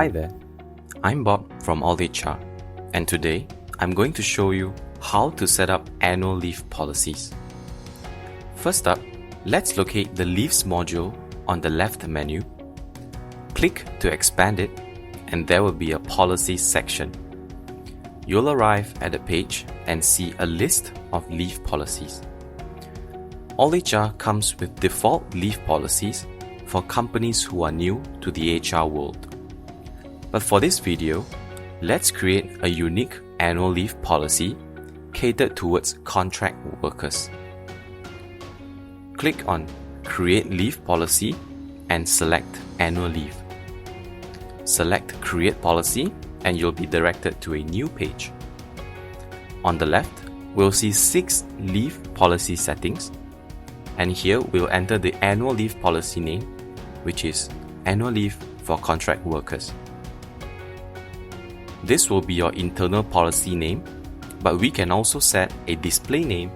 Hi there, I'm Bob from altHR, and today I'm going to show you how to set up annual leave policies. First up, let's locate the Leaves module on the left menu. Click to expand it, and there will be a Policies section. You'll arrive at a page and see a list of leave policies. altHR comes with default leave policies for companies who are new to the HR world. But for this video, let's create a unique annual leave policy catered towards contract workers. Click on Create Leave Policy and select Annual Leave. Select Create Policy and you'll be directed to a new page. On the left, we'll see 6 leave policy settings, and here we'll enter the annual leave policy name, which is Annual Leave for Contract Workers. This will be your internal policy name, but we can also set a display name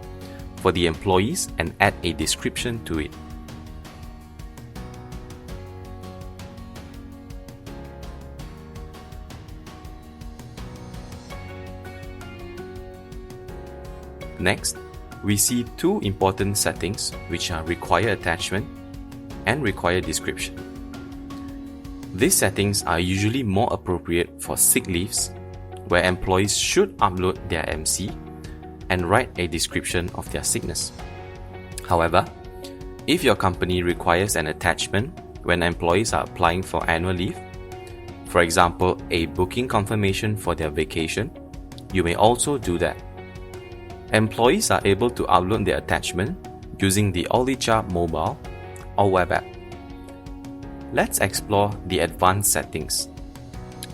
for the employees and add a description to it. Next, we see 2 important settings which are Require Attachment and Require Description. These settings are usually more appropriate for sick leaves, where employees should upload their MC and write a description of their sickness. However, if your company requires an attachment when employees are applying for annual leave, for example, a booking confirmation for their vacation, you may also do that. Employees are able to upload their attachment using the altHR mobile or web app. Let's explore the advanced settings.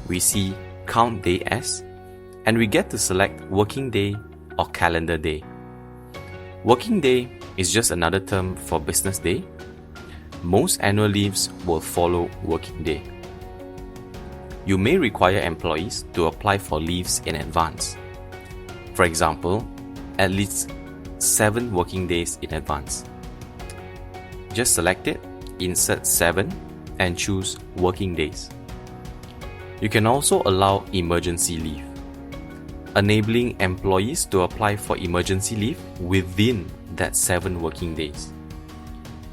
We see Count Day As, and we get to select Working Day or Calendar Day. Working Day is just another term for business day. Most annual leaves will follow Working Day. You may require employees to apply for leaves in advance. For example, at least 7 working days in advance. Just select it, insert 7, and choose Working Days. You can also allow emergency leave, enabling employees to apply for emergency leave within that 7 working days.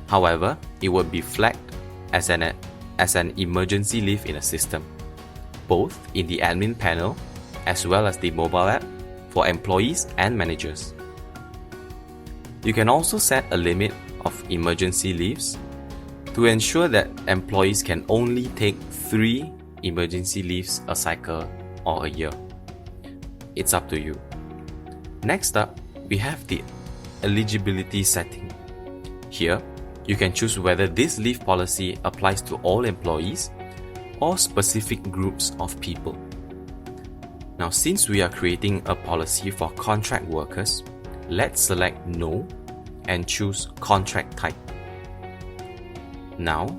However, it will be flagged as an emergency leave in a system, both in the admin panel as well as the mobile app for employees and managers. You can also set a limit of emergency leaves to ensure that employees can only take 3 emergency leaves a cycle or a year. It's up to you. Next up, we have the eligibility setting. Here, you can choose whether this leave policy applies to all employees or specific groups of people. Now, since we are creating a policy for contract workers, let's select No and choose Contract Type. Now,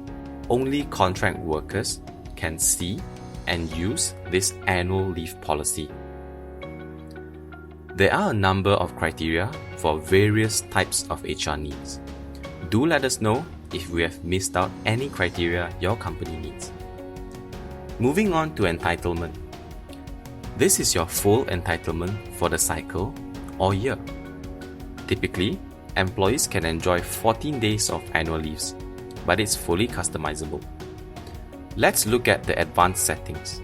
only contract workers can see and use this annual leave policy. There are a number of criteria for various types of HR needs. Do let us know if we have missed out any criteria your company needs. Moving on to entitlement. This is your full entitlement for the cycle or year. Typically, employees can enjoy 14 days of annual leaves, but it's fully customizable. Let's look at the advanced settings.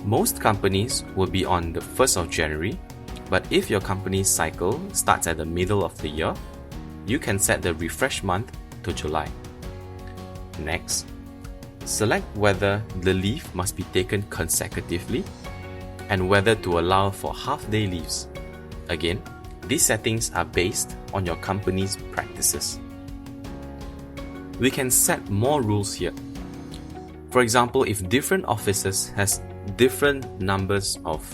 Most companies will be on the 1st of January, but if your company's cycle starts at the middle of the year, you can set the refresh month to July. Next, select whether the leave must be taken consecutively and whether to allow for half-day leaves. Again, these settings are based on your company's practices. We can set more rules here. For example, if different offices has different numbers of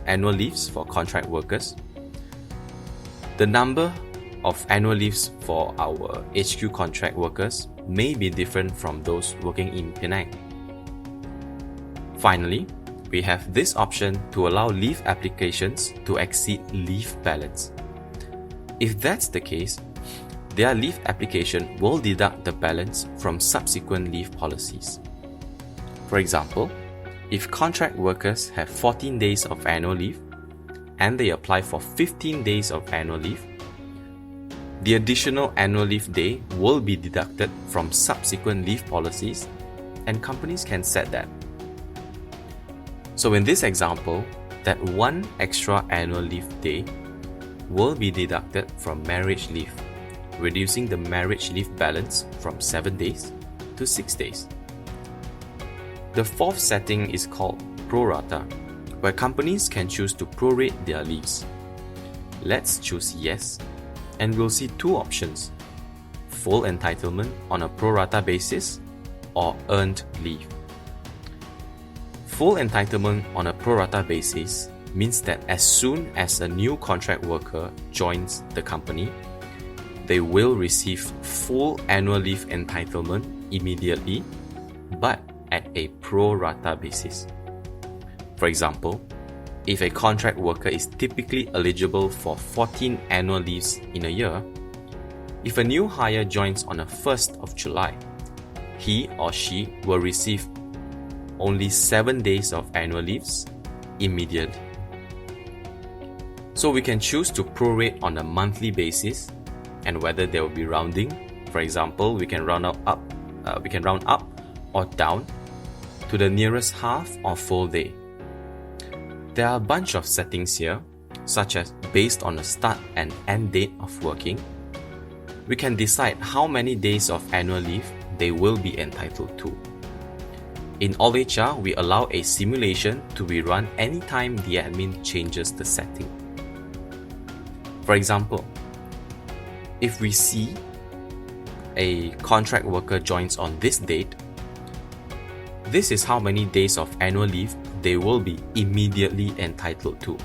annual leaves for contract workers, the number of annual leaves for our HQ contract workers may be different from those working in Penang. Finally, we have this option to allow leave applications to exceed leave balance. If that's the case, their leave application will deduct the balance from subsequent leave policies. For example, if contract workers have 14 days of annual leave and they apply for 15 days of annual leave, the additional annual leave day will be deducted from subsequent leave policies, and companies can set that. So in this example, that one extra annual leave day will be deducted from marriage leave, reducing the marriage leave balance from 7 days to 6 days. The fourth setting is called prorata, where companies can choose to prorate their leaves. Let's choose yes, and we'll see two options: full entitlement on a prorata basis or earned leave. Full entitlement on a prorata basis means that as soon as a new contract worker joins the company, they will receive full annual leave entitlement immediately, but at a prorata basis. For example, if a contract worker is typically eligible for 14 annual leaves in a year, if a new hire joins on the 1st of July, he or she will receive only 7 days of annual leaves immediately. So we can choose to prorate on a monthly basis, and whether there will be rounding. For example, we can round up or down to the nearest half or full day. There are a bunch of settings here, such as based on the start and end date of working. We can decide how many days of annual leave they will be entitled to. In altHR, we allow a simulation to be run anytime the admin changes the setting. For example, if we see a contract worker joins on this date, this is how many days of annual leave they will be immediately entitled to.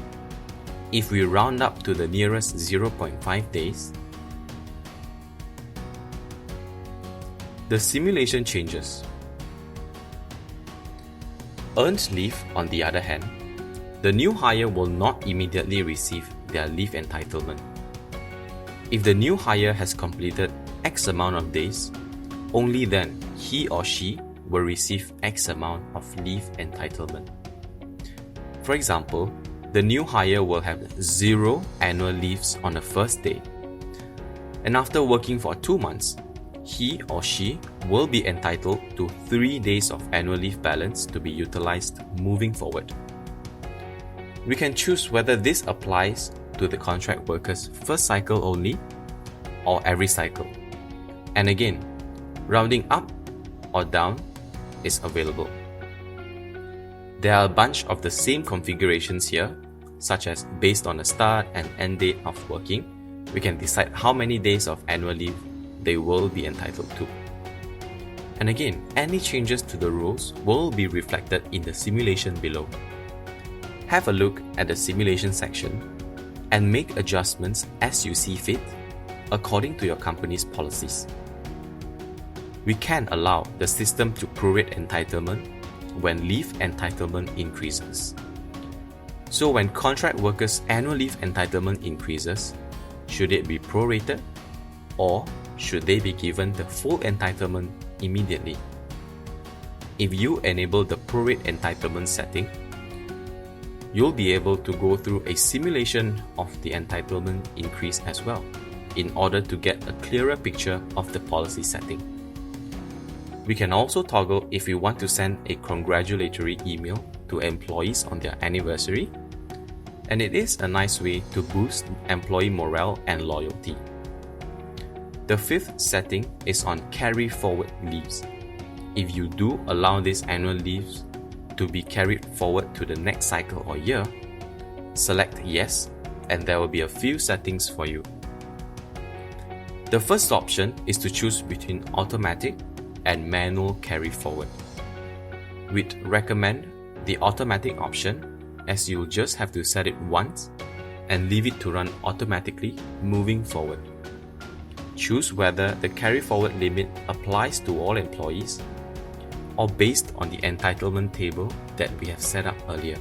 If we round up to the nearest 0.5 days, the simulation changes. Earned leave, on the other hand, the new hire will not immediately receive their leave entitlement. If the new hire has completed X amount of days, only then he or she will receive X amount of leave entitlement. For example, the new hire will have 0 annual leaves on the first day, and after working for 2 months, he or she will be entitled to 3 days of annual leave balance to be utilized moving forward. We can choose whether this applies to the contract worker's first cycle only or every cycle. And again, rounding up or down is available. There are a bunch of the same configurations here, such as based on the start and end date of working. We can decide how many days of annual leave they will be entitled to. And again, any changes to the rules will be reflected in the simulation below. Have a look at the simulation section and make adjustments as you see fit according to your company's policies. We can allow the system to prorate entitlement when leave entitlement increases. So when contract workers' annual leave entitlement increases, should it be prorated, or should they be given the full entitlement immediately? If you enable the prorate entitlement setting, you'll be able to go through a simulation of the entitlement increase as well, in order to get a clearer picture of the policy setting. We can also toggle if we want to send a congratulatory email to employees on their anniversary, and it is a nice way to boost employee morale and loyalty. The fifth setting is on carry forward leaves. If you do allow these annual leaves to be carried forward to the next cycle or year, select yes, and there will be a few settings for you. The first option is to choose between automatic and manual carry forward. We'd recommend the automatic option, as you'll just have to set it once and leave it to run automatically moving forward. Choose whether the carry forward limit applies to all employees or based on the entitlement table that we have set up earlier.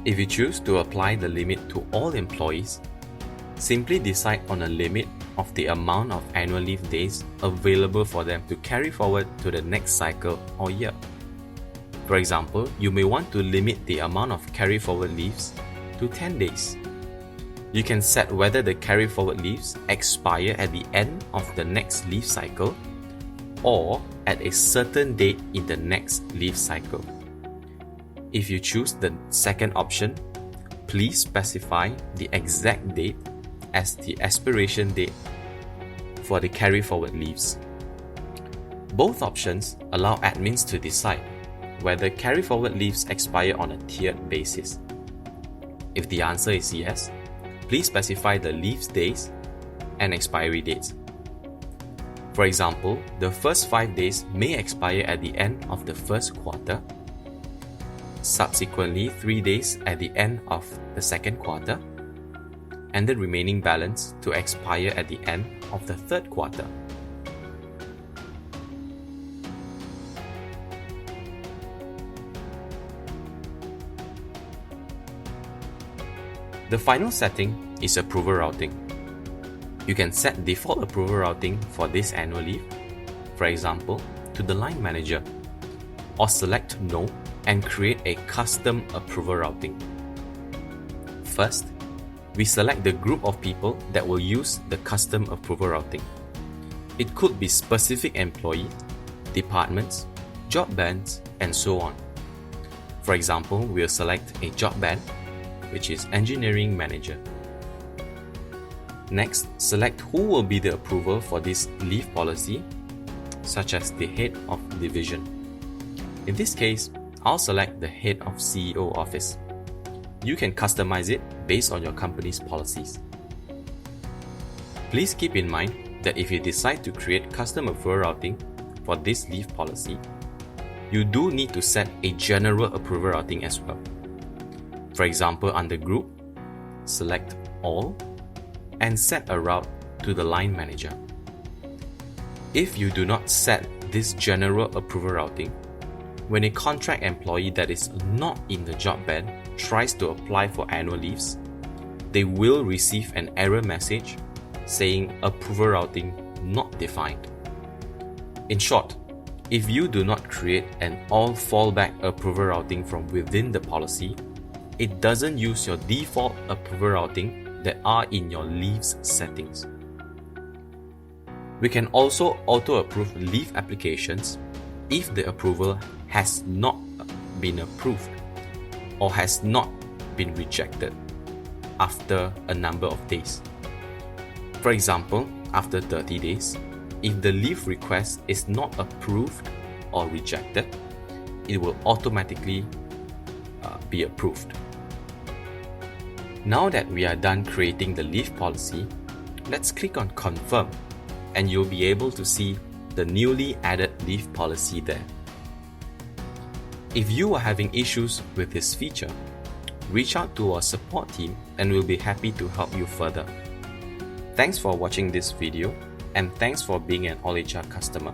If you choose to apply the limit to all employees, simply decide on a limit of the amount of annual leave days available for them to carry forward to the next cycle or year. For example, you may want to limit the amount of carry forward leaves to 10 days. You can set whether the carry forward leaves expire at the end of the next leave cycle or at a certain date in the next leave cycle. If you choose the second option, please specify the exact date as the expiration date for the carry forward leaves. Both options allow admins to decide whether carry forward leaves expire on a tiered basis. If the answer is yes, please specify the leaves days and expiry dates. For example, the first 5 days may expire at the end of the first quarter, subsequently 3 days at the end of the second quarter, and the remaining balance to expire at the end of the third quarter. The final setting is approval routing. You can set default approval routing for this annual leave, for example, to the line manager, or select No and create a custom approval routing. First, we select the group of people that will use the custom approval routing. It could be specific employees, departments, job bands, and so on. For example, we'll select a job band, which is Engineering Manager. Next, select who will be the approver for this leave policy, such as the head of division. In this case, I'll select the head of CEO office. You can customize it based on your company's policies. Please keep in mind that if you decide to create custom approval routing for this leave policy, you do need to set a general approval routing as well. For example, under Group, select All and set a route to the line manager. If you do not set this general approval routing, when a contract employee that is not in the job band tries to apply for annual leaves, they will receive an error message saying approval routing not defined. In short, if you do not create an all fallback approval routing from within the policy, it doesn't use your default approval routing that are in your leaves settings. We can also auto-approve leave applications if the approval has not been approved or has not been rejected after a number of days. For example, after 30 days, if the leave request is not approved or rejected, it will automatically be approved. Now that we are done creating the leave policy, let's click on Confirm and you'll be able to see the newly added leave policy there. If you are having issues with this feature, reach out to our support team and we'll be happy to help you further. Thanks for watching this video and thanks for being an altHR customer.